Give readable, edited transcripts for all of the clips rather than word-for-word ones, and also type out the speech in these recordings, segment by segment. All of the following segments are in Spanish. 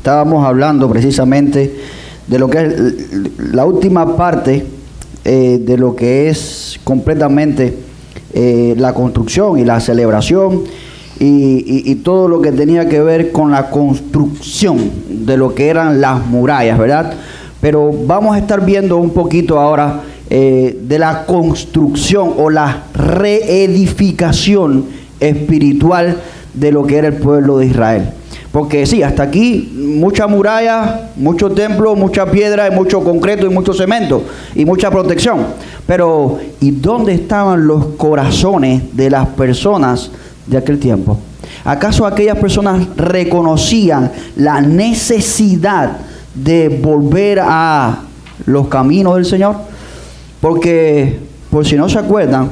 Estábamos hablando precisamente de lo que es la última parte de lo que es completamente la construcción y la celebración y todo lo que tenía que ver con la construcción de lo que eran las murallas, ¿verdad? Pero vamos a estar viendo un poquito ahora de la construcción o la reedificación espiritual de lo que era el pueblo de Israel. Porque sí, hasta aquí mucha muralla, mucho templo, mucha piedra, y mucho concreto y mucho cemento y mucha protección. Pero ¿y dónde estaban los corazones de las personas de aquel tiempo? ¿Acaso aquellas personas reconocían la necesidad de volver a los caminos del Señor? Porque, por si no se acuerdan,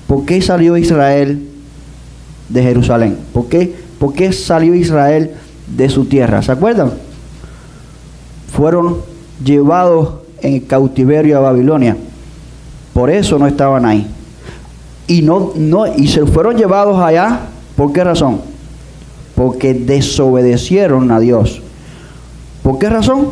¿por qué salió Israel de Jerusalén? ¿Por qué salió Israel de su tierra? ¿Se acuerdan? Fueron llevados en cautiverio a Babilonia. Por eso no estaban ahí. Y se fueron llevados allá. ¿Por qué razón? Porque desobedecieron a Dios. ¿Por qué razón?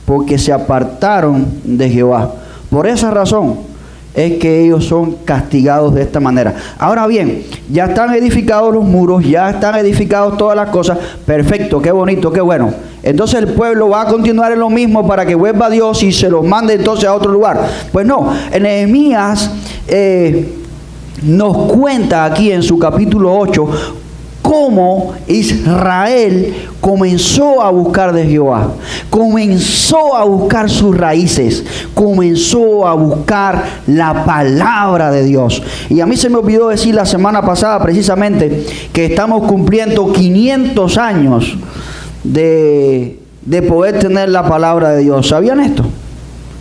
Porque se apartaron de Jehová. Por esa razón es que ellos son castigados de esta manera. Ahora bien, ya están edificados los muros, ya están edificados todas las cosas. Perfecto, qué bonito, qué bueno. Entonces el pueblo va a continuar en lo mismo para que vuelva a Dios y se los mande entonces a otro lugar. Pues no, en Nehemías nos cuenta aquí en su capítulo 8 cómo Israel comenzó a buscar de Jehová, comenzó a buscar sus raíces, comenzó a buscar la palabra de Dios. Y a mí se me olvidó decir la semana pasada precisamente que estamos cumpliendo 500 años de poder tener la palabra de Dios. ¿Sabían esto?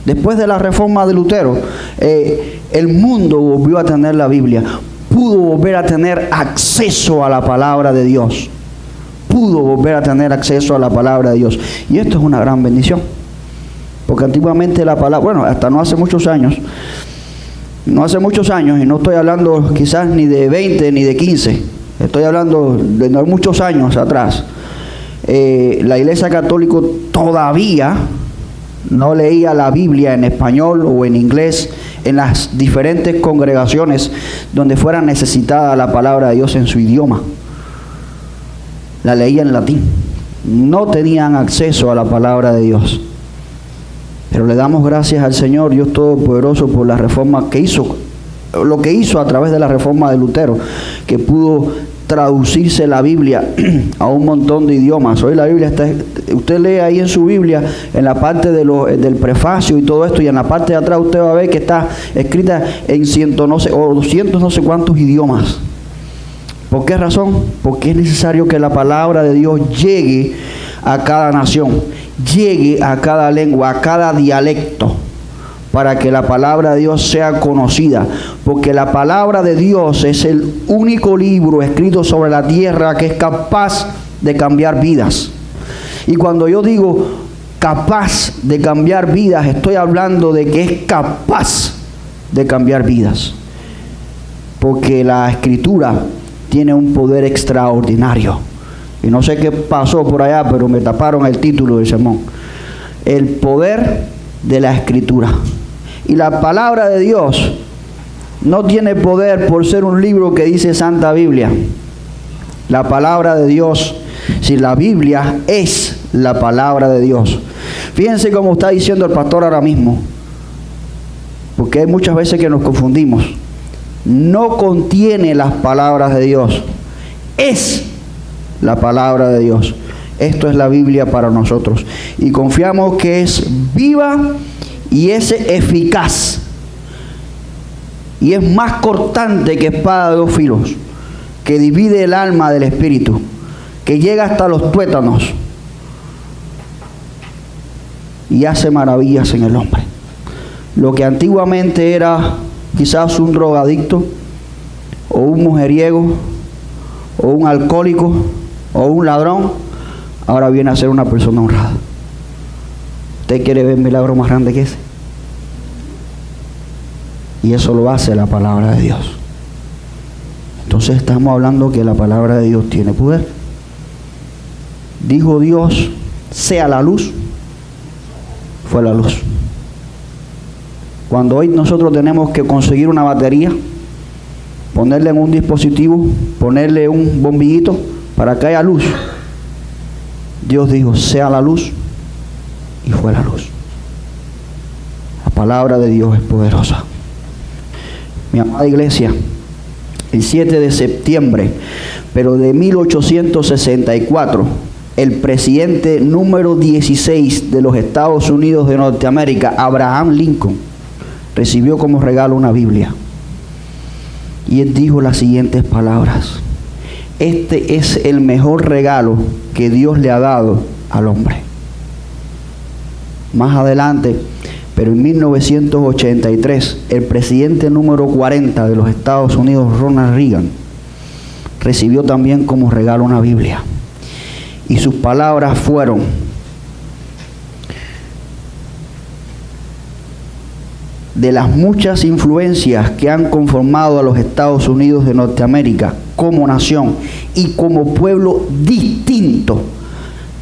Después de la reforma de Lutero, el mundo volvió a tener la Biblia. Pudo volver a tener acceso a la palabra de Dios. Pudo volver a tener acceso a la palabra de Dios. Y esto es una gran bendición. Porque antiguamente la palabra, bueno, hasta no hace muchos años, y no estoy hablando quizás ni de 20 ni de 15, estoy hablando de no muchos años atrás, la Iglesia Católica todavía no leía la Biblia en español o en inglés en las diferentes congregaciones donde fuera necesitada la palabra de Dios en su idioma. La leía en latín. No tenían acceso a la palabra de Dios. Pero le damos gracias al Señor Dios Todopoderoso por la reforma que hizo, lo que hizo a través de la reforma de Lutero, que pudo traducirse la Biblia a un montón de idiomas. Hoy la Biblia está, usted lee ahí en su Biblia, en la parte del prefacio y todo esto, y en la parte de atrás usted va a ver que está escrita en 100 no sé, o 200 no sé cuántos idiomas. ¿Por qué razón? Porque es necesario que la palabra de Dios llegue a cada nación, llegue a cada lengua, a cada dialecto, para que la palabra de Dios sea conocida, porque la palabra de Dios es el único libro escrito sobre la tierra que es capaz de cambiar vidas. Y cuando yo digo capaz de cambiar vidas, estoy hablando de que es capaz de cambiar vidas, porque la Escritura tiene un poder extraordinario. Y no sé qué pasó por allá, pero me taparon el título del sermón: el poder de la Escritura. Y la palabra de Dios no tiene poder por ser un libro que dice Santa Biblia. La palabra de Dios, si la Biblia es la palabra de Dios. Fíjense cómo está diciendo el pastor ahora mismo, porque hay muchas veces que nos confundimos. No contiene las palabras de Dios, es la palabra de Dios. Esto es la Biblia para nosotros. Y confiamos que es viva y es eficaz, y es más cortante que espada de 2 filos, que divide el alma del espíritu, que llega hasta los tuétanos y hace maravillas en el hombre. Lo que antiguamente era quizás un drogadicto, o un mujeriego, o un alcohólico, o un ladrón, ahora viene a ser una persona honrada. ¿Usted quiere ver un milagro más grande que ese? Y eso lo hace la palabra de Dios. Entonces estamos hablando que la palabra de Dios tiene poder. Dijo Dios sea la luz, fue la luz. Cuando hoy nosotros tenemos que conseguir una batería, ponerle en un dispositivo, ponerle un bombillito para que haya luz, Dios dijo, sea la luz, y fue la luz. La palabra de Dios es poderosa. Mi amada iglesia, el 7 de septiembre, pero de 1864, el presidente número 16 de los Estados Unidos de Norteamérica, Abraham Lincoln, recibió como regalo una Biblia. Y él dijo las siguientes palabras: este es el mejor regalo que Dios le ha dado al hombre. Más adelante, pero en 1983, el presidente número 40 de los Estados Unidos, Ronald Reagan, recibió también como regalo una Biblia. Y sus palabras fueron: de las muchas influencias que han conformado a los Estados Unidos de Norteamérica como nación y como pueblo distinto,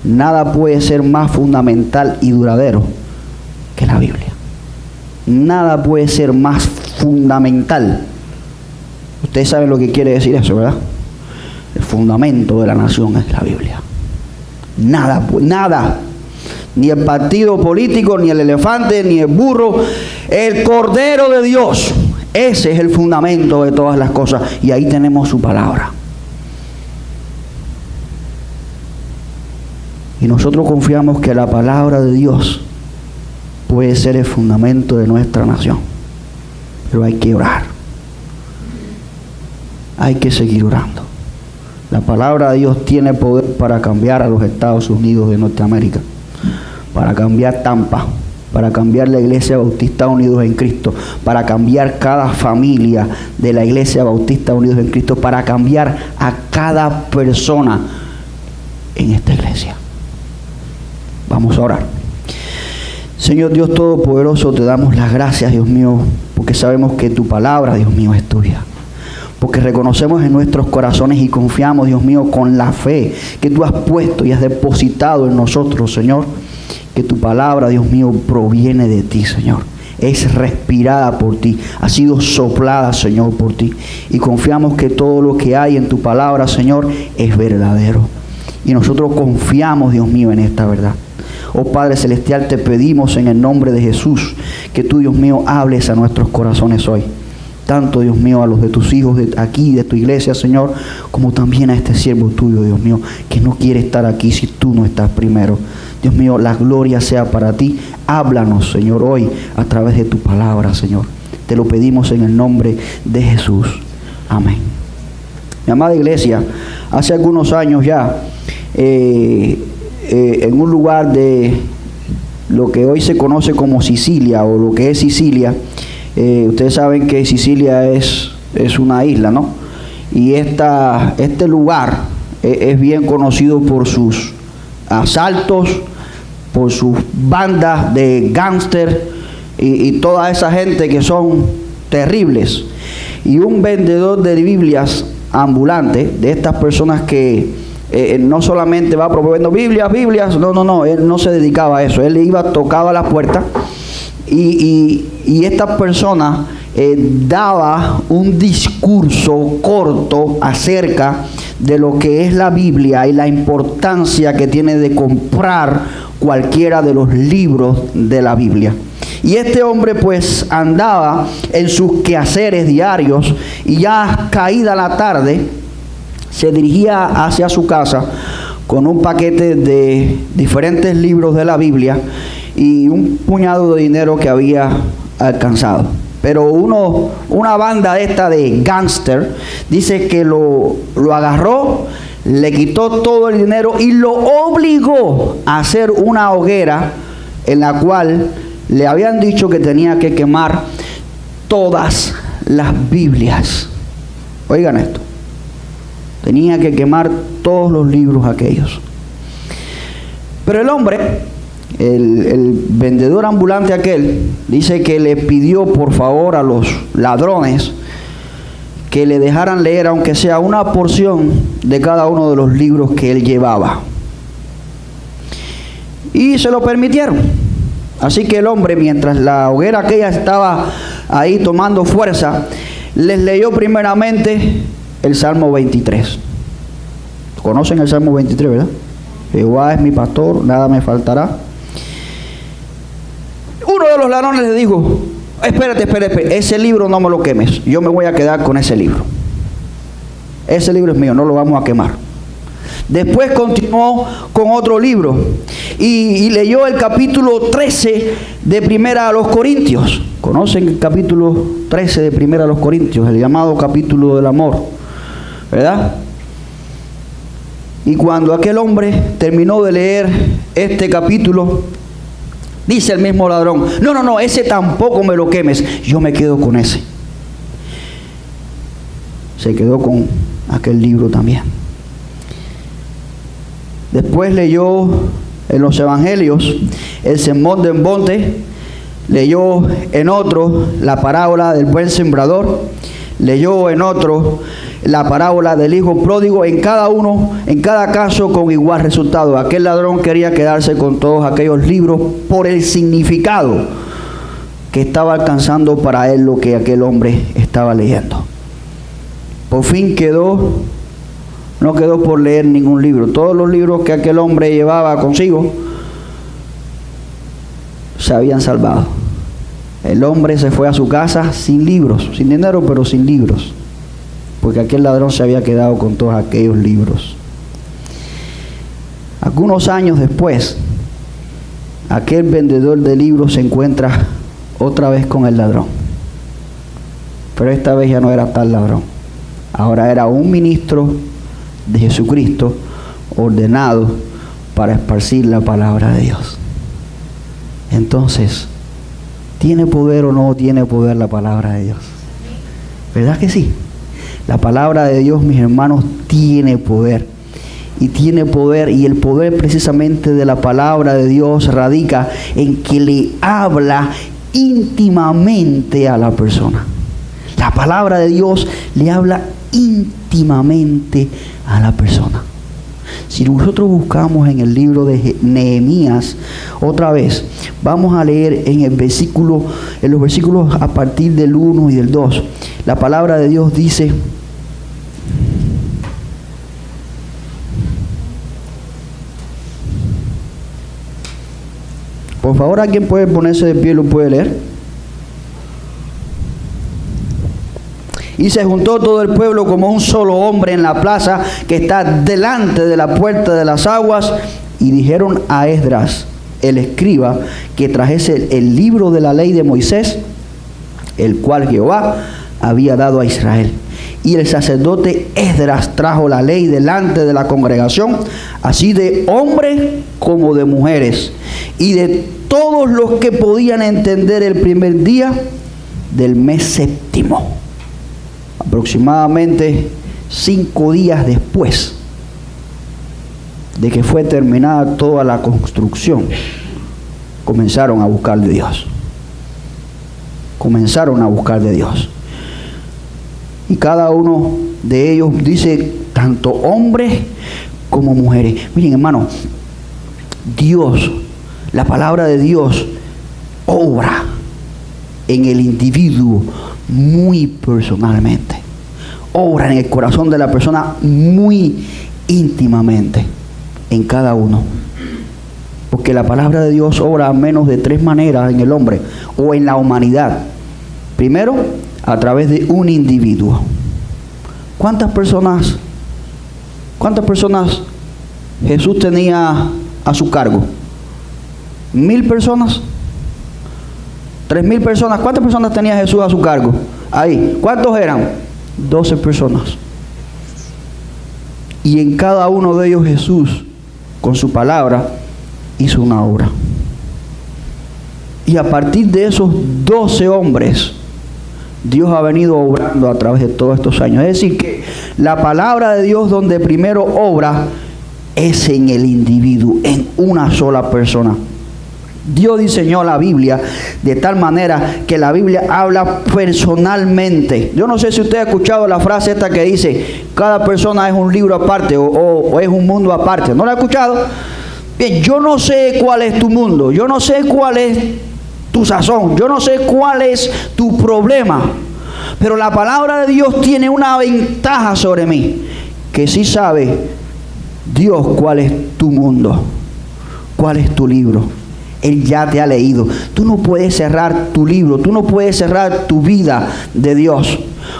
nada puede ser más fundamental y duradero que la Biblia. Nada puede ser más fundamental. Ustedes saben lo que quiere decir eso, ¿verdad? El fundamento de la nación es la Biblia. Nada, nada. Ni el partido político, ni el elefante, ni el burro. El Cordero de Dios. Ese es el fundamento de todas las cosas. Y ahí tenemos su palabra. Y nosotros confiamos que la palabra de Dios puede ser el fundamento de nuestra nación. Pero hay que orar. Hay que seguir orando. La palabra de Dios tiene poder para cambiar a los Estados Unidos de Norteamérica, para cambiar Tampa, para cambiar la Iglesia Bautista Unidos en Cristo, para cambiar cada familia de la Iglesia Bautista Unidos en Cristo, para cambiar a cada persona en esta iglesia. Vamos a orar. Señor Dios Todopoderoso, te damos las gracias, Dios mío, porque sabemos que tu palabra, Dios mío, es tuya. Porque reconocemos en nuestros corazones y confiamos, Dios mío, con la fe que tú has puesto y has depositado en nosotros, Señor, que tu palabra, Dios mío, proviene de ti, Señor. Es respirada por ti, ha sido soplada, Señor, por ti. Y confiamos que todo lo que hay en tu palabra, Señor, es verdadero. Y nosotros confiamos, Dios mío, en esta verdad. Oh Padre Celestial, te pedimos en el nombre de Jesús que tú, Dios mío, hables a nuestros corazones hoy. Tanto, Dios mío, a los de tus hijos de aquí, de tu iglesia, Señor, como también a este siervo tuyo, Dios mío, que no quiere estar aquí si tú no estás primero. Dios mío, la gloria sea para ti. Háblanos, Señor, hoy a través de tu palabra, Señor. Te lo pedimos en el nombre de Jesús. Amén. Mi amada iglesia, hace algunos años ya, en un lugar de lo que hoy se conoce como Sicilia, o lo que es Sicilia, ustedes saben que Sicilia es una isla, ¿no? Y este lugar es bien conocido por sus asaltos, por sus bandas de gángster y toda esa gente que son terribles. Y un vendedor de Biblias ambulante, de estas personas que no solamente va promoviendo Biblias, no, él no se dedicaba a eso. Él iba, tocaba la puerta y esta persona daba un discurso corto acerca de lo que es la Biblia y la importancia que tiene de comprar cualquiera de los libros de la Biblia. Y este hombre pues andaba en sus quehaceres diarios y ya caída la tarde se dirigía hacia su casa con un paquete de diferentes libros de la Biblia y un puñado de dinero que había alcanzado. Pero una banda esta de gángster dice que lo agarró, le quitó todo el dinero y lo obligó a hacer una hoguera en la cual le habían dicho que tenía que quemar todas las Biblias. Oigan esto. Tenía que quemar todos los libros aquellos. Pero el hombre, el vendedor ambulante aquel, dice que le pidió por favor a los ladrones que le dejaran leer aunque sea una porción de cada uno de los libros que él llevaba. Y se lo permitieron. Así que el hombre, mientras la hoguera aquella estaba ahí tomando fuerza, les leyó primeramente el Salmo 23. ¿Conocen el Salmo 23, verdad? Jehová es mi pastor, nada me faltará. Uno de los ladrones le dijo: espérate, ese libro no me lo quemes, yo me voy a quedar con ese libro. Ese libro es mío, no lo vamos a quemar. Después continuó con otro libro y leyó el capítulo 13 de Primera a los Corintios. ¿Conocen el capítulo 13 de Primera a los Corintios? El llamado capítulo del amor, ¿verdad? Y cuando aquel hombre terminó de leer este capítulo, dice el mismo ladrón: no, ese tampoco me lo quemes, yo me quedo con ese. Se quedó con aquel libro también. Después leyó en los evangelios el sermón del monte, leyó en otro la parábola del buen sembrador, leyó en otro la parábola del hijo pródigo, en cada caso con igual resultado. Aquel ladrón quería quedarse con todos aquellos libros por el significado que estaba alcanzando para él lo que aquel hombre estaba leyendo. Por fin no quedó por leer ningún libro. Todos los libros que aquel hombre llevaba consigo se habían salvado. El hombre se fue a su casa sin libros, sin dinero, pero sin libros, porque aquel ladrón se había quedado con todos aquellos libros. Algunos años después, aquel vendedor de libros se encuentra otra vez con el ladrón, pero esta vez ya no era tal ladrón. Ahora era un ministro de Jesucristo ordenado para esparcir la palabra de Dios. Entonces, ¿tiene poder o no tiene poder la palabra de Dios? ¿Verdad que sí? La palabra de Dios, mis hermanos, tiene poder. Y tiene poder, y el poder precisamente de la palabra de Dios radica en que le habla íntimamente a la persona. La palabra de Dios le habla íntimamente a la persona. Si nosotros buscamos en el libro de Nehemías, otra vez, vamos a leer en los versículos a partir del 1 y del 2. La palabra de Dios dice: por favor, ¿alguien puede ponerse de pie y lo puede leer? Y se juntó todo el pueblo como un solo hombre en la plaza que está delante de la puerta de las aguas, y dijeron a Esdras, el escriba, que trajese el libro de la ley de Moisés, el cual Jehová había dado a Israel. Y el sacerdote Esdras trajo la ley delante de la congregación, así de hombres como de mujeres, y de todos los que podían entender, el primer día del mes séptimo. Aproximadamente 5 días después de que fue terminada toda la construcción, comenzaron a buscar de Dios. Comenzaron a buscar de Dios. Y cada uno de ellos dice, tanto hombres como mujeres. Miren, hermano, Dios, la palabra de Dios obra en el individuo muy personalmente. Obra en el corazón de la persona muy íntimamente, en cada uno. Porque la palabra de Dios obra a menos de 3 maneras en el hombre o en la humanidad. Primero, a través de un individuo. ¿Cuántas personas Jesús tenía a su cargo? 1,000 personas. 3,000 personas. ¿Cuántas personas tenía Jesús a su cargo? Ahí. ¿Cuántos eran? 12 personas. Y en cada uno de ellos Jesús, con su palabra, hizo una obra. Y a partir de esos 12 hombres, Dios ha venido obrando a través de todos estos años. Es decir, que la palabra de Dios donde primero obra es en el individuo, en una sola persona. Dios diseñó la Biblia de tal manera que la Biblia habla personalmente. Yo no sé si usted ha escuchado la frase esta que dice, cada persona es un libro aparte o es un mundo aparte. ¿No la ha escuchado? Bien, yo no sé cuál es tu mundo, yo no sé cuál es tu sazón, yo no sé cuál es tu problema, pero la palabra de Dios tiene una ventaja sobre mí, que sí sabe Dios cuál es tu mundo, cuál es tu libro. Él ya te ha leído. Tú no puedes cerrar tu libro, tú no puedes cerrar tu vida de Dios,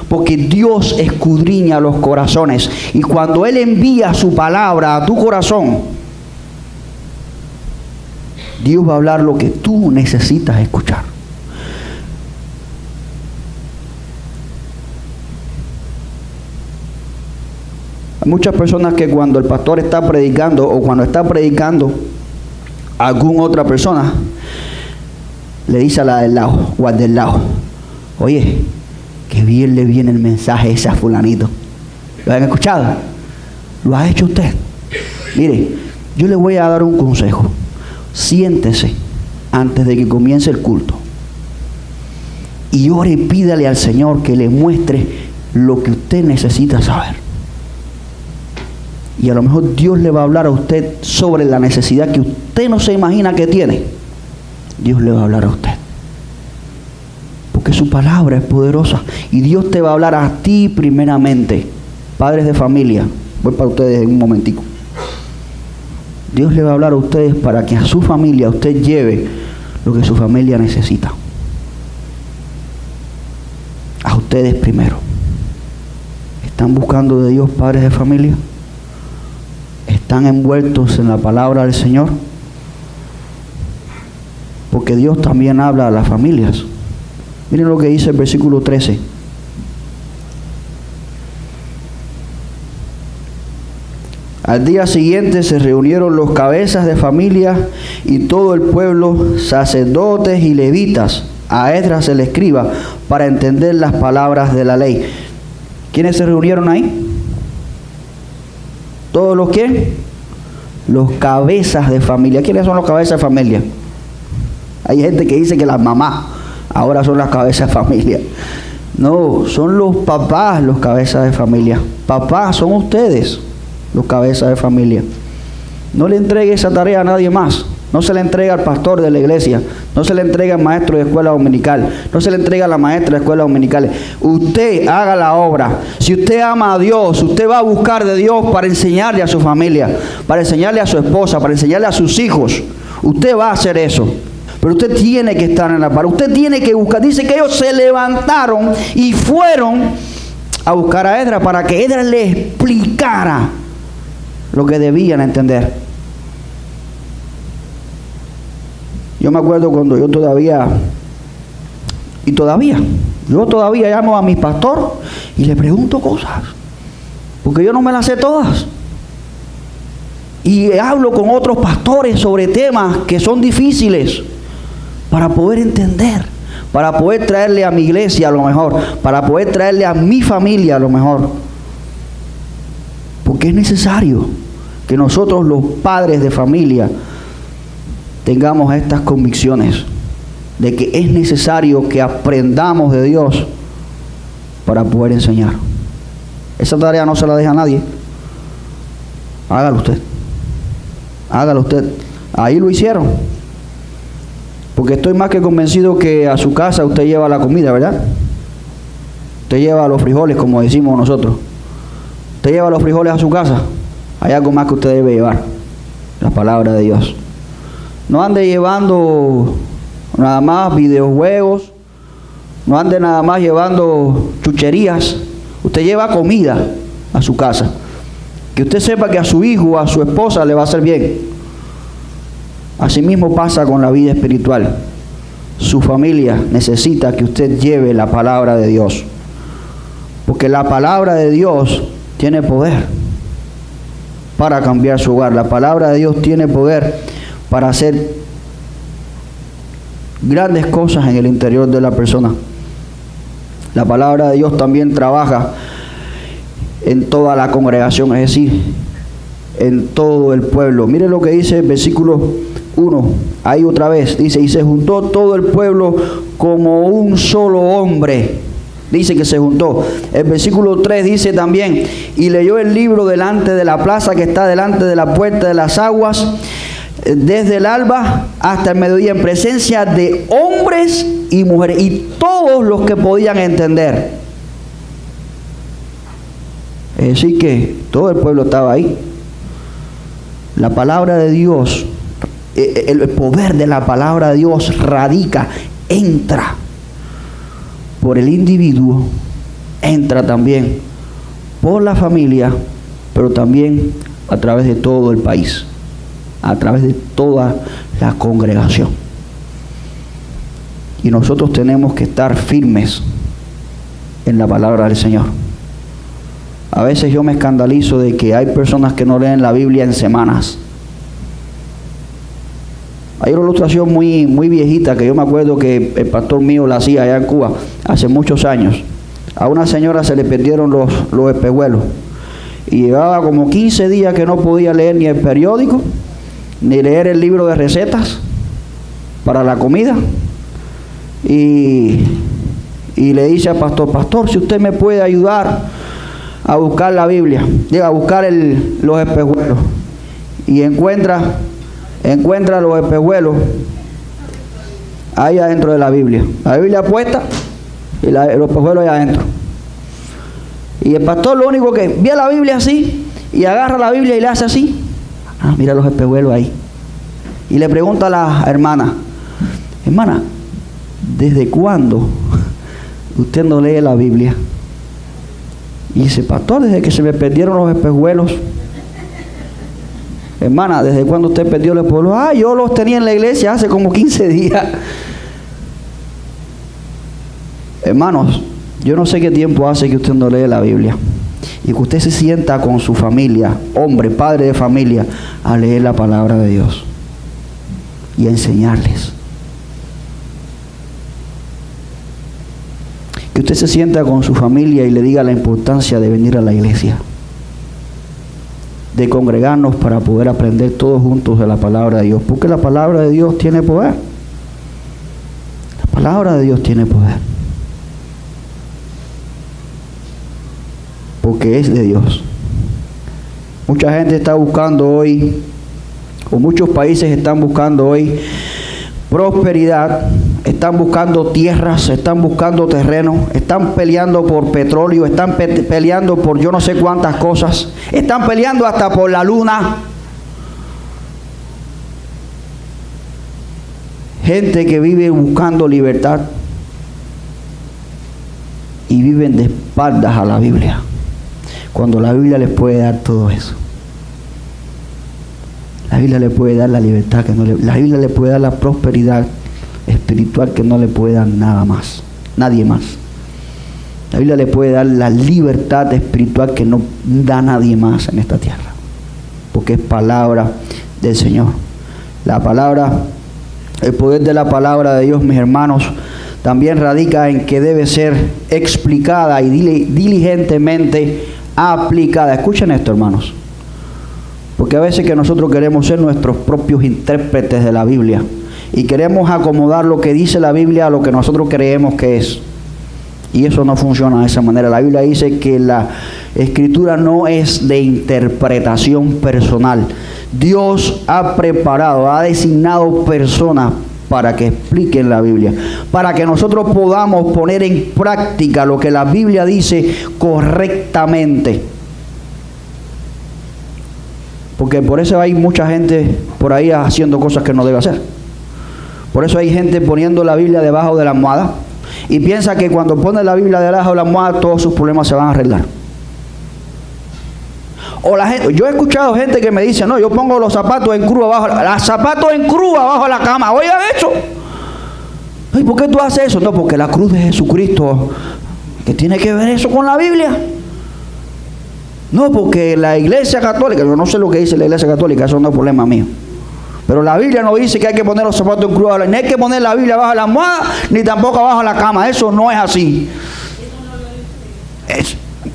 porque Dios escudriña los corazones, y cuando Él envía su palabra a tu corazón, Dios va a hablar lo que tú necesitas escuchar. Hay muchas personas que cuando el pastor está predicando, o cuando está predicando a alguna otra persona, le dice a la del lado o al del lado: oye, que bien le viene el mensaje ese a fulanito. ¿Lo han escuchado? ¿Lo ha hecho usted? Mire, yo le voy a dar un consejo. Siéntese antes de que comience el culto y ore y pídale al Señor que le muestre lo que usted necesita saber. Y a lo mejor Dios le va a hablar a usted sobre la necesidad que usted no se imagina que tiene. Dios le va a hablar a usted, porque su palabra es poderosa, y Dios te va a hablar a ti primeramente. Padres de familia, voy para ustedes en un momentico. Dios le va a hablar a ustedes para que a su familia usted lleve lo que su familia necesita. A ustedes primero. ¿Están buscando de Dios, padres de familia? ¿Están envueltos en la palabra del Señor? Porque Dios también habla a las familias. Miren lo que dice el versículo 13. Al día siguiente se reunieron los cabezas de familia y todo el pueblo, sacerdotes y levitas, a Esdras el escriba, para entender las palabras de la ley. ¿Quiénes se reunieron ahí? ¿Todos los qué? Los cabezas de familia. ¿Quiénes son los cabezas de familia? Hay gente que dice que las mamás ahora son las cabezas de familia. No, son los papás los cabezas de familia. Papás son ustedes los cabezas de familia. No le entregue esa tarea a nadie más. No se le entrega al pastor de la iglesia, no se le entrega al maestro de escuela dominical, no se le entrega a la maestra de escuela dominical. Usted haga la obra. Si usted ama a Dios, usted va a buscar de Dios para enseñarle a su familia, para enseñarle a su esposa, para enseñarle a sus hijos. Usted va a hacer eso. Pero usted tiene que estar en la par. Usted tiene que buscar. Dice que ellos se levantaron y fueron a buscar a Esdras para que Esdras le explicara lo que debían entender. Yo me acuerdo cuando yo todavía llamo a mi pastor y le pregunto cosas, porque yo no me las sé todas. Y hablo con otros pastores sobre temas que son difíciles para poder entender, para poder traerle a mi iglesia a lo mejor, para poder traerle a mi familia a lo mejor. Porque es necesario que nosotros, los padres de familia, tengamos estas convicciones de que es necesario que aprendamos de Dios para poder enseñar. Esa tarea no se la deja a nadie. Hágalo usted. Hágalo usted. Ahí lo hicieron. Porque estoy más que convencido que a su casa usted lleva la comida, ¿verdad? Usted lleva los frijoles, como decimos nosotros. Usted lleva los frijoles a su casa. Hay algo más que usted debe llevar: la palabra de Dios. No ande llevando nada más videojuegos, no ande nada más llevando chucherías. Usted lleva comida a su casa, que usted sepa que a su hijo o a su esposa le va a hacer bien. Asimismo pasa con la vida espiritual. Su familia necesita que usted lleve la palabra de Dios, porque la palabra de Dios tiene poder para cambiar su hogar. La palabra de Dios tiene poder para hacer grandes cosas en el interior de la persona. La palabra de Dios también trabaja en toda la congregación, es decir, en todo el pueblo. Mire lo que dice el versículo 1, ahí otra vez, dice: y se juntó todo el pueblo como un solo hombre. Dice que se juntó. El versículo 3 dice también: y leyó el libro delante de la plaza que está delante de la puerta de las aguas, desde el alba hasta el mediodía, en presencia de hombres y mujeres, y todos los que podían entender. Es decir, que todo el pueblo estaba ahí. La palabra de Dios, el poder de la palabra de Dios radica, entra por el individuo, entra también por la familia, pero también a través de todo el país, a través de toda la congregación. Y nosotros tenemos que estar firmes en la palabra del Señor. A veces yo me escandalizo de que hay personas que no leen la Biblia en semanas. Hay una ilustración muy viejita que yo me acuerdo que el pastor mío la hacía allá en Cuba hace muchos años. A una señora se le perdieron los espejuelos y llevaba como 15 días que no podía leer ni el periódico, ni leer el libro de recetas para la comida. Y le dice al pastor: pastor, si usted me puede ayudar a buscar la Biblia, llega a buscar los espejuelos, y encuentra los espejuelos ahí adentro de la Biblia puesta y los espejuelos ahí adentro. Y el pastor lo único que ve la Biblia así, y agarra la Biblia y le hace así: ah, mira los espejuelos ahí. Y le pregunta a la hermana: hermana, ¿desde cuándo usted no lee la Biblia? Y dice: pastor, desde que se me perdieron los espejuelos. Hermana, ¿desde cuándo usted perdió los espejuelos? Ah, yo los tenía en la iglesia hace como 15 días. Hermanos, yo no sé qué tiempo hace que usted no lee la Biblia, y que usted se sienta con su familia, hombre, padre de familia, a leer la palabra de Dios y a enseñarles. Que usted se sienta con su familia y le diga la importancia de venir a la iglesia, de congregarnos para poder aprender todos juntos de la palabra de Dios, porque la palabra de Dios tiene poder. La palabra de Dios tiene poder, porque es de Dios. Mucha gente está buscando hoy, o muchos países están buscando hoy prosperidad, están buscando tierras, están buscando terrenos, están peleando por petróleo, están peleando por yo no sé cuántas cosas, están peleando hasta por la luna. Gente que vive buscando libertad y viven de espaldas a la Biblia, cuando la Biblia les puede dar todo eso. La Biblia le puede dar la libertad la Biblia le puede dar la prosperidad espiritual que no le puede dar nadie más. La Biblia le puede dar la libertad espiritual que no da nadie más en esta tierra, porque es palabra del Señor. La palabra, el poder de la palabra de Dios, mis hermanos, también radica en que debe ser explicada y diligentemente aplicada. Escuchen esto, hermanos, porque a veces que nosotros queremos ser nuestros propios intérpretes de la Biblia y queremos acomodar lo que dice la Biblia a lo que nosotros creemos que es, y eso no funciona de esa manera. La Biblia dice que la escritura no es de interpretación personal. Dios ha preparado, ha designado personas para que expliquen la Biblia, para que nosotros podamos poner en práctica lo que la Biblia dice correctamente. Porque por eso hay mucha gente por ahí haciendo cosas que no debe hacer. Por eso hay gente poniendo la Biblia debajo de la almohada y piensa que cuando pone la Biblia debajo de la almohada todos sus problemas se van a arreglar. O la gente, yo he escuchado gente que me dice: no, yo pongo los zapatos en cruz abajo, los zapatos en cruz abajo de la cama. Oigan eso. ¿Y por qué tú haces eso? No, porque la cruz de Jesucristo, ¿qué tiene que ver eso con la Biblia? No, porque la Iglesia Católica, yo no sé lo que dice la Iglesia Católica, eso no es problema mío. Pero la Biblia no dice que hay que poner los zapatos en cruz, ni hay que poner la Biblia abajo de la almohada, ni tampoco abajo de la cama. Eso no es así.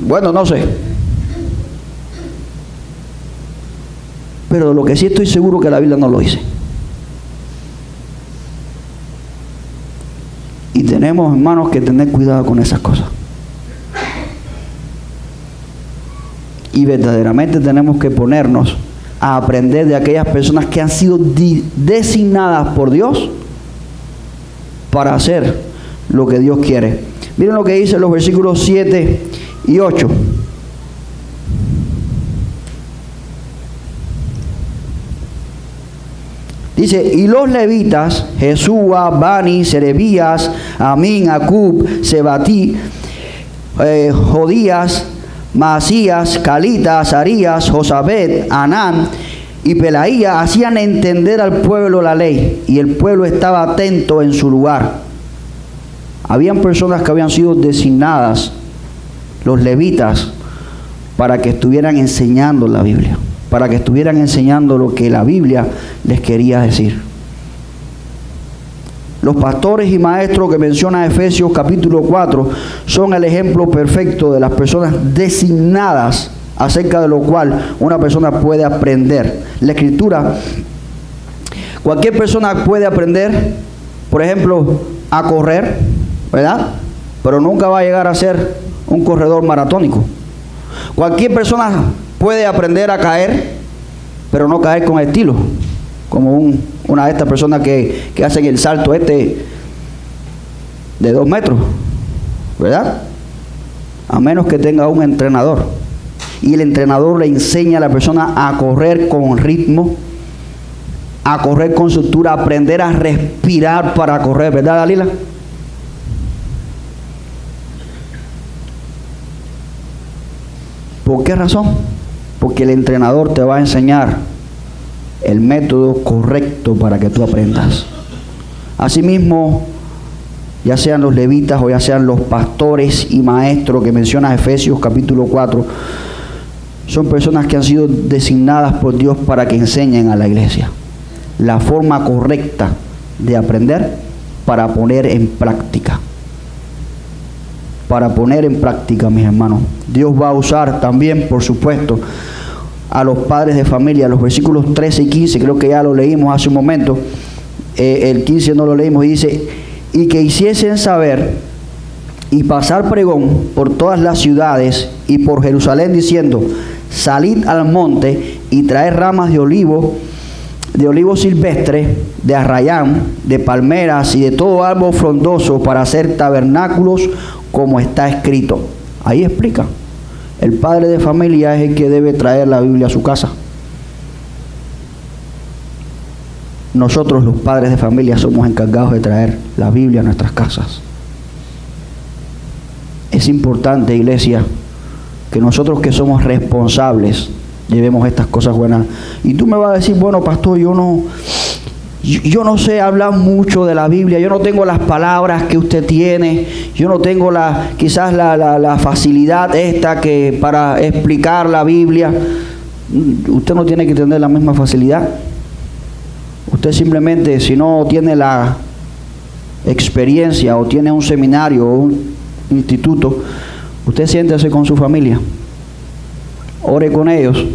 Bueno, no sé. Pero lo que sí estoy seguro que la Biblia no lo dice. Y tenemos, hermanos, que tener cuidado con esas cosas. Y verdaderamente tenemos que ponernos a aprender de aquellas personas que han sido designadas por Dios para hacer lo que Dios quiere. Miren lo que dice los versículos 7 y 8. Dice, y los levitas, Jesúa, Bani, Serebías, Amín, Acub, Sebatí, Jodías, Masías, Calita, Azarías, Josabed, Anán y Pelaía hacían entender al pueblo la ley, y el pueblo estaba atento en su lugar. Habían personas que habían sido designadas, los levitas, para que estuvieran enseñando la Biblia, para que estuvieran enseñando lo que la Biblia les quería decir. Los pastores y maestros que menciona Efesios capítulo 4 son el ejemplo perfecto de las personas designadas acerca de lo cual una persona puede aprender. La Escritura, cualquier persona puede aprender, por ejemplo, a correr, ¿verdad? Pero nunca va a llegar a ser un corredor maratónico. Cualquier persona puede aprender a caer, pero no caer con estilo, como una de estas personas que hacen el salto de 2 metros, ¿verdad? A menos que tenga un entrenador, y el entrenador le enseña a la persona a correr con ritmo, a correr con soltura, a aprender a respirar para correr, ¿verdad, Dalila? ¿Por qué razón? Porque el entrenador te va a enseñar el método correcto para que tú aprendas. Asimismo, ya sean los levitas o ya sean los pastores y maestros que menciona Efesios capítulo 4, son personas que han sido designadas por Dios para que enseñen a la iglesia la forma correcta de aprender para poner en práctica. Para poner en práctica, mis hermanos. Dios va a usar también, por supuesto, a los padres de familia. Los versículos 13 y 15, creo que ya lo leímos hace un momento. El 15 no lo leímos, y dice, y que hiciesen saber y pasar pregón por todas las ciudades y por Jerusalén, diciendo, salid al monte y traed ramas de olivo silvestre, de arrayán, de palmeras y de todo árbol frondoso para hacer tabernáculos, como está escrito. Ahí explica. El padre de familia es el que debe traer la Biblia a su casa. Nosotros, los padres de familia, somos encargados de traer la Biblia a nuestras casas. Es importante, iglesia, que nosotros que somos responsables llevemos estas cosas buenas. Y tú me vas a decir, bueno, pastor, yo no sé hablar mucho de la Biblia, yo no tengo las palabras que usted tiene, yo no tengo quizás la facilidad que para explicar la Biblia. Usted no tiene que tener la misma facilidad. Usted simplemente, si no tiene la experiencia o tiene un seminario o un instituto, usted siéntese con su familia, ore con ellos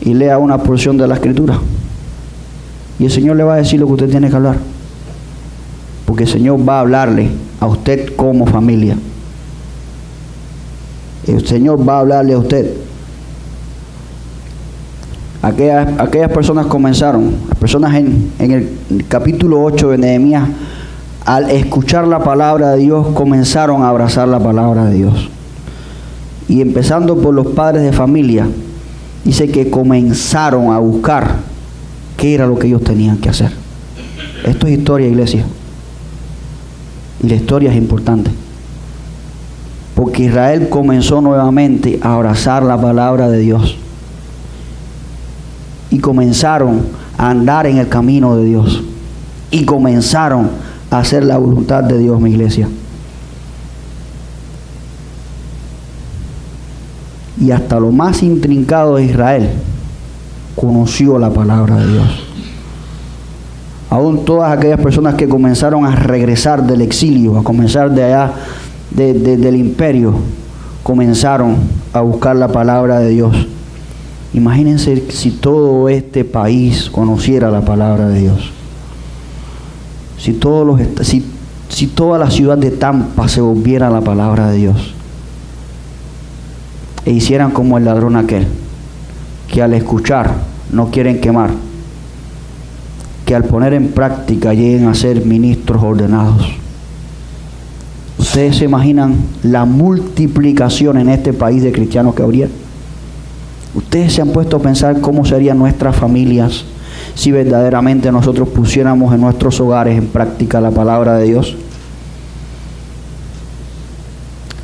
y lea una porción de la Escritura. Y el Señor le va a decir lo que usted tiene que hablar. Porque el Señor va a hablarle a usted como familia. El Señor va a hablarle a usted. Aquellas personas comenzaron, las personas en el capítulo 8 de Nehemías, al escuchar la palabra de Dios, comenzaron a abrazar la palabra de Dios. Y empezando por los padres de familia, dice que comenzaron a buscar qué era lo que ellos tenían que hacer. Esto es historia, iglesia. Y la historia es importante. Porque Israel comenzó nuevamente a abrazar la palabra de Dios. Y comenzaron a andar en el camino de Dios. Y comenzaron a hacer la voluntad de Dios, mi iglesia. Y hasta lo más intrincado de Israel conoció la palabra de Dios. Aún todas aquellas personas que comenzaron a regresar del exilio, a comenzar de allá del imperio, comenzaron a buscar la palabra de Dios. Imagínense si todo este país conociera la palabra de Dios. Si toda la ciudad de Tampa se volviera a la palabra de Dios. E hicieran como el ladrón aquel, que al escuchar no quieren quemar, que al poner en práctica lleguen a ser ministros ordenados. ¿Ustedes se imaginan la multiplicación en este país de cristianos que habría? ¿Ustedes se han puesto a pensar cómo serían nuestras familias si verdaderamente nosotros pusiéramos en nuestros hogares en práctica la palabra de Dios?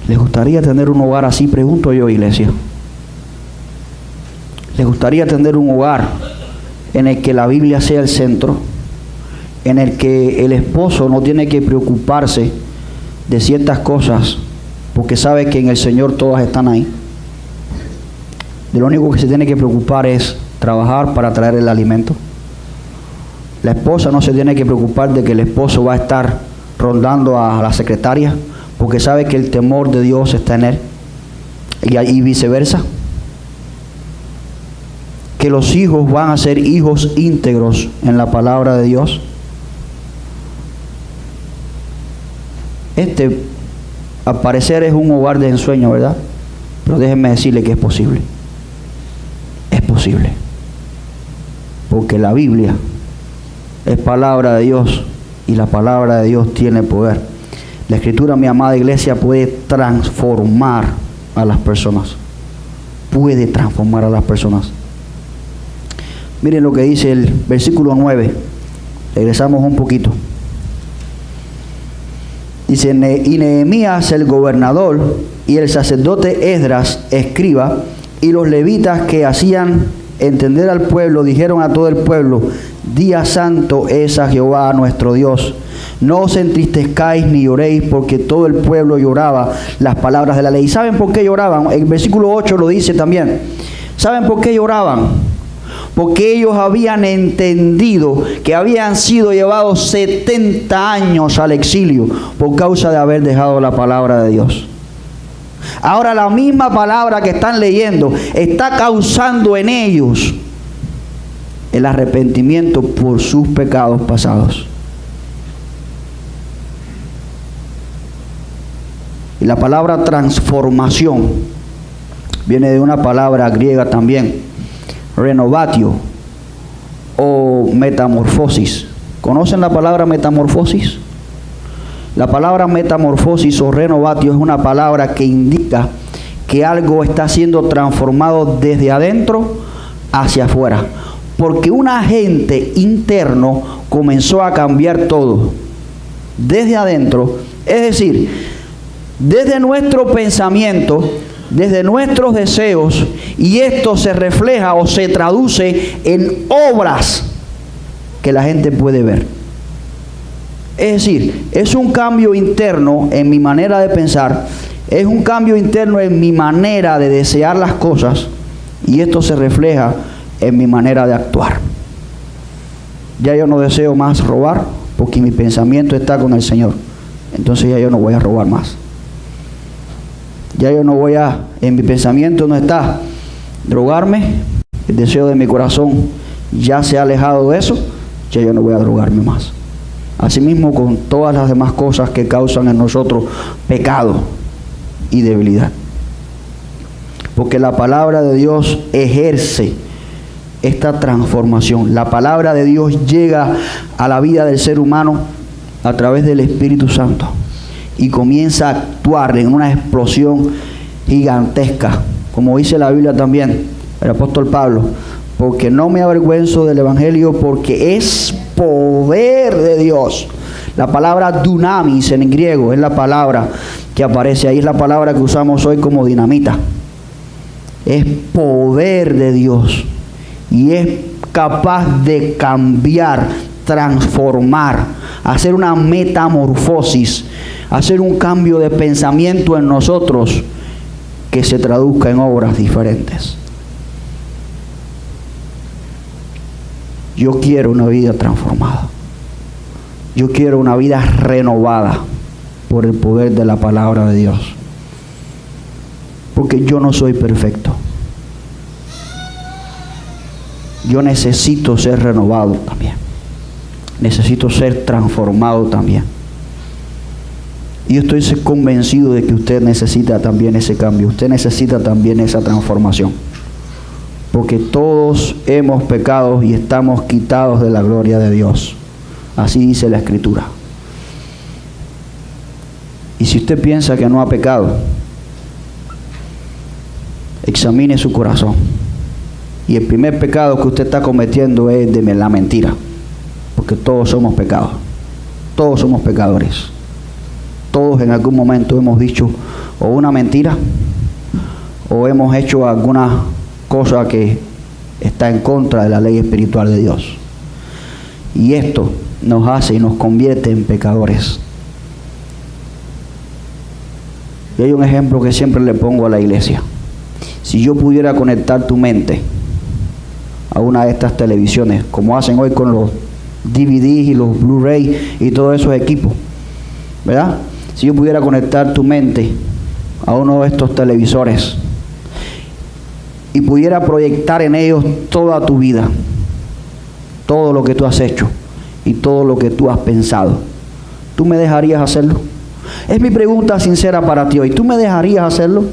¿Les gustaría tener un hogar así? Pregunto yo, iglesia. ¿Les gustaría tener un hogar en el que la Biblia sea el centro? En el que el esposo no tiene que preocuparse de ciertas cosas porque sabe que en el Señor todas están ahí. De lo único que se tiene que preocupar es trabajar para traer el alimento. La esposa no se tiene que preocupar de que el esposo va a estar rondando a la secretaria, porque sabe que el temor de Dios está en él. Y viceversa. Que los hijos van a ser hijos íntegros en la palabra de Dios. Al parecer es un hogar de ensueño, ¿verdad? Pero déjenme decirle que es posible. Es posible. Porque la Biblia es palabra de Dios y la palabra de Dios tiene poder. La Escritura, mi amada iglesia, puede transformar a las personas. Puede transformar a las personas. Miren lo que dice el versículo 9. Regresamos un poquito. Dice, y Nehemías el gobernador y el sacerdote Esdras escriba y los levitas que hacían entender al pueblo dijeron a todo el pueblo: día santo es a Jehová nuestro Dios. No os entristezcáis ni lloréis, porque todo el pueblo lloraba las palabras de la ley. ¿Y saben por qué lloraban? El versículo 8 lo dice también. ¿Saben por qué lloraban? Porque ellos habían entendido que habían sido llevados 70 años al exilio por causa de haber dejado la palabra de Dios. Ahora la misma palabra que están leyendo está causando en ellos el arrepentimiento por sus pecados pasados. Y la palabra transformación viene de una palabra griega también, renovatio o metamorfosis. ¿Conocen la palabra metamorfosis? La palabra metamorfosis o renovatio es una palabra que indica que algo está siendo transformado desde adentro hacia afuera, porque un agente interno comenzó a cambiar todo desde adentro, es decir, desde nuestro pensamiento, desde nuestros deseos, y esto se refleja o se traduce en obras que la gente puede ver. Es decir, es un cambio interno en mi manera de pensar, es un cambio interno en mi manera de desear las cosas, y esto se refleja en mi manera de actuar. Ya yo no deseo más robar porque mi pensamiento está con el Señor. Entonces ya yo no voy a robar más. Ya yo no voy en mi pensamiento no está drogarme. El deseo de mi corazón ya se ha alejado de eso. Ya yo no voy a drogarme más. Asimismo con todas las demás cosas que causan en nosotros pecado y debilidad. Porque la palabra de Dios ejerce esta transformación. La palabra de Dios llega a la vida del ser humano a través del Espíritu Santo y comienza a actuar en una explosión gigantesca, como dice la Biblia también, el apóstol Pablo: porque no me avergüenzo del Evangelio, porque es poder de Dios. La palabra dunamis en griego es la palabra que aparece ahí, es la palabra que usamos hoy como dinamita. Es poder de Dios y es capaz de cambiar, transformar, hacer una metamorfosis, hacer un cambio de pensamiento en nosotros que se traduzca en obras diferentes. Yo quiero una vida transformada. Yo quiero una vida renovada por el poder de la palabra de Dios. Porque yo no soy perfecto. Yo necesito ser renovado también. Necesito ser transformado también. Y yo estoy convencido de que usted necesita también ese cambio. Usted necesita también esa transformación. porque todos hemos pecado y estamos quitados de la gloria de Dios. Así dice la Escritura. Y si usted piensa que no ha pecado, examine su corazón. Y el primer pecado que usted está cometiendo es de la mentira, porque todos somos pecados, todos somos pecadores. Todos en algún momento hemos dicho o una mentira o hemos hecho alguna cosa que está en contra de la ley espiritual de Dios. Y esto nos hace y nos convierte en pecadores. Y hay un ejemplo que siempre le pongo a la iglesia. Si yo pudiera conectar tu mente a una de estas televisiones, como hacen hoy con los DVDs y los Blu-ray y todos esos equipos, ¿verdad? Si yo pudiera conectar tu mente a uno de estos televisores y pudiera proyectar en ellos toda tu vida, todo lo que tú has hecho y todo lo que tú has pensado, ¿tú me dejarías hacerlo? Es mi pregunta sincera para ti hoy. ¿Tú me dejarías hacerlo?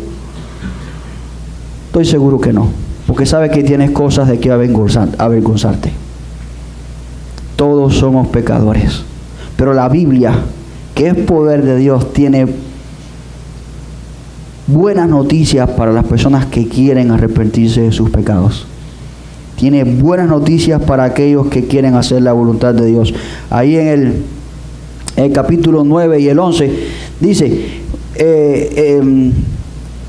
Estoy seguro que no, porque sabes que tienes cosas de que avergonzarte. Todos somos pecadores, pero la Biblia, que es poder de Dios, tiene buenas noticias para las personas que quieren arrepentirse de sus pecados. Tiene buenas noticias para aquellos que quieren hacer la voluntad de Dios. Ahí en el capítulo 9 y el 11 dice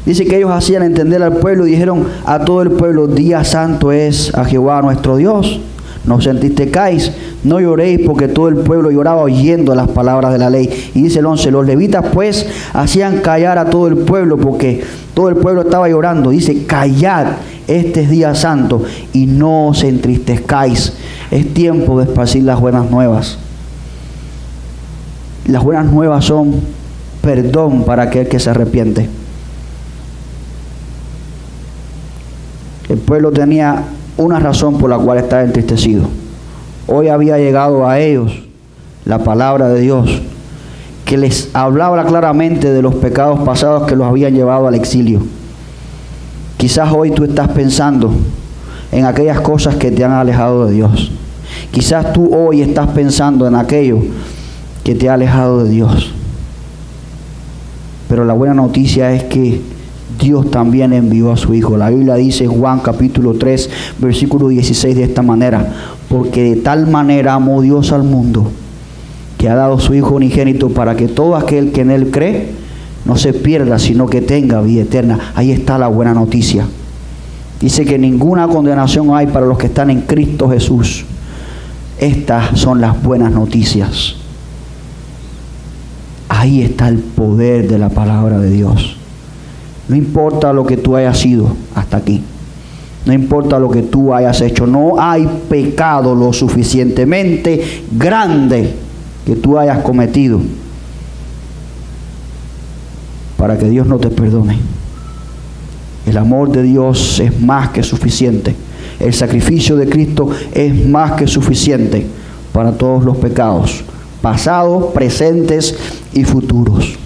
que ellos hacían entender al pueblo y dijeron a todo el pueblo: día santo es a Jehová nuestro Dios. No sentistecáis, no lloréis, porque todo el pueblo lloraba oyendo las palabras de la ley. Y dice el 11, los levitas pues hacían callar a todo el pueblo, porque todo el pueblo estaba llorando. Dice: callad, este es día santo, y no os entristezcáis. Es tiempo de esparcir las buenas nuevas. Las buenas nuevas son perdón para aquel que se arrepiente. El pueblo tenía una razón por la cual estaba entristecido. Hoy había llegado a ellos la palabra de Dios, que les hablaba claramente de los pecados pasados que los habían llevado al exilio. Quizás hoy tú estás pensando en aquellas cosas que te han alejado de Dios. Quizás tú hoy estás pensando en aquello que te ha alejado de Dios. Pero la buena noticia es que Dios también envió a su Hijo. La Biblia dice en Juan capítulo 3, versículo 16 de esta manera: porque de tal manera amó Dios al mundo, que ha dado su Hijo unigénito, para que todo aquel que en Él cree no se pierda, sino que tenga vida eterna. Ahí está la buena noticia. Dice que ninguna condenación hay para los que están en Cristo Jesús. Estas son las buenas noticias. Ahí está el poder de la palabra de Dios. No importa lo que tú hayas sido hasta aquí. No importa lo que tú hayas hecho. No hay pecado lo suficientemente grande que tú hayas cometido para que Dios no te perdone. El amor de Dios es más que suficiente. El sacrificio de Cristo es más que suficiente para todos los pecados, pasados, presentes y futuros.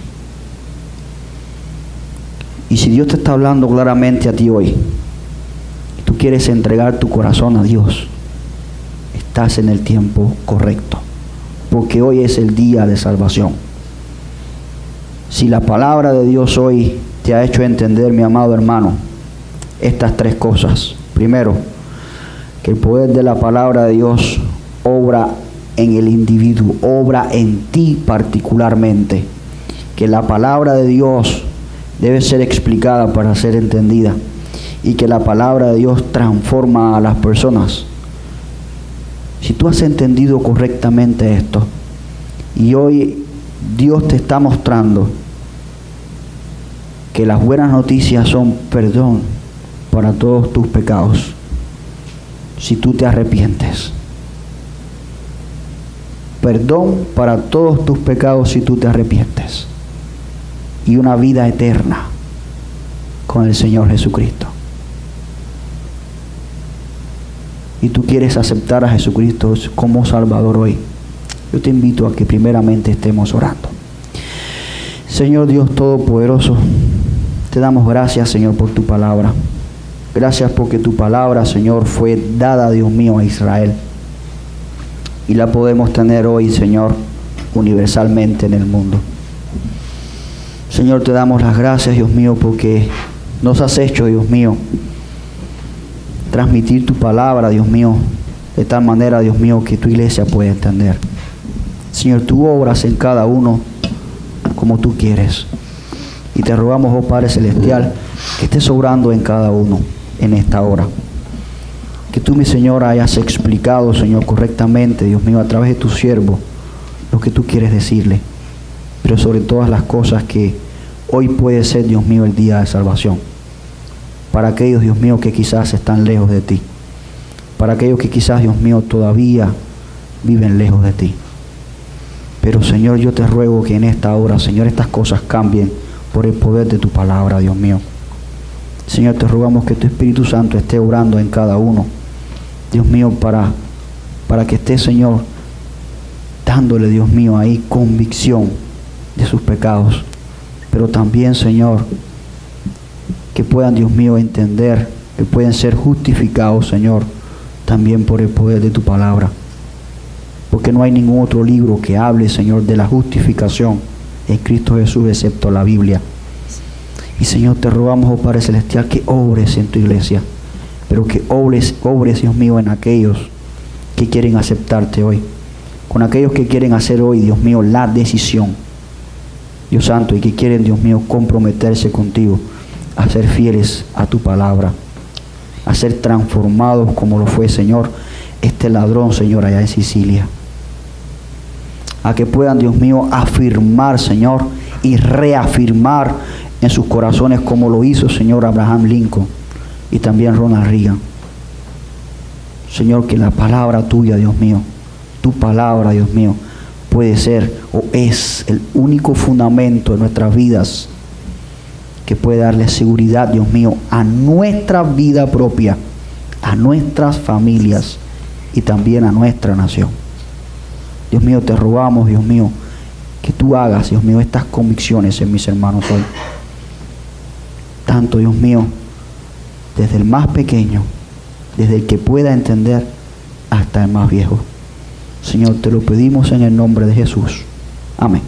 Y si Dios te está hablando claramente a ti hoy, y tú quieres entregar tu corazón a Dios, estás en el tiempo correcto, porque hoy es el día de salvación. Si la palabra de Dios hoy te ha hecho entender, mi amado hermano, estas tres cosas. Primero, que el poder de la palabra de Dios obra en el individuo, obra en ti particularmente. Que la palabra de Dios debe ser explicada para ser entendida, y que la palabra de Dios transforma a las personas. Si tú has entendido correctamente esto, y hoy Dios te está mostrando que las buenas noticias son perdón para todos tus pecados, si tú te arrepientes. Perdón para todos tus pecados si tú te arrepientes. Y una vida eterna con el Señor Jesucristo. Y tú quieres aceptar a Jesucristo como Salvador hoy, yo te invito a que primeramente estemos orando. Señor Dios Todopoderoso, te damos gracias, Señor, por tu palabra. Gracias porque tu palabra, Señor, fue dada, Dios mío, a Israel. Y la podemos tener hoy, Señor, universalmente en el mundo. Señor, te damos las gracias, Dios mío, porque nos has hecho, Dios mío, transmitir tu palabra, Dios mío, de tal manera, Dios mío, que tu iglesia pueda entender. Señor, tú obras en cada uno como tú quieres. Y te rogamos, oh Padre Celestial, que estés obrando en cada uno en esta hora. Que tú, mi Señor, hayas explicado, Señor, correctamente, Dios mío, a través de tu siervo, lo que tú quieres decirle. Pero sobre todas las cosas, que hoy puede ser, Dios mío, el día de salvación. Para aquellos, Dios mío, que quizás están lejos de ti. Para aquellos que quizás, Dios mío, todavía viven lejos de ti. Pero, Señor, yo te ruego que en esta hora, Señor, estas cosas cambien por el poder de tu palabra, Dios mío. Señor, te rogamos que tu Espíritu Santo esté obrando en cada uno, Dios mío, para que esté, Señor, dándole, Dios mío, ahí convicción de sus pecados. Pero también, Señor, que puedan, Dios mío, entender que pueden ser justificados, Señor, también por el poder de tu palabra. Porque no hay ningún otro libro que hable, Señor, de la justificación en Cristo Jesús, excepto la Biblia. Y, Señor, te rogamos, oh Padre Celestial, que obres en tu iglesia, pero que obres, Dios mío, en aquellos que quieren aceptarte hoy, con aquellos que quieren hacer hoy, Dios mío, la decisión, Dios Santo, y que quieren, Dios mío, comprometerse contigo, a ser fieles a tu palabra, a ser transformados como lo fue, Señor, este ladrón, Señor, allá en Sicilia. A que puedan, Dios mío, afirmar, Señor, y reafirmar en sus corazones como lo hizo, Señor, Abraham Lincoln y también Ronald Reagan. Señor, que la palabra tuya, Dios mío, tu palabra, Dios mío, puede ser o es el único fundamento de nuestras vidas que puede darle seguridad, Dios mío, a nuestra vida propia, a nuestras familias y también a nuestra nación. Dios mío, te rogamos, Dios mío, que tú hagas, Dios mío, estas convicciones en mis hermanos hoy. Tanto, Dios mío, desde el más pequeño, desde el que pueda entender, hasta el más viejo. Señor, te lo pedimos en el nombre de Jesús. Amén.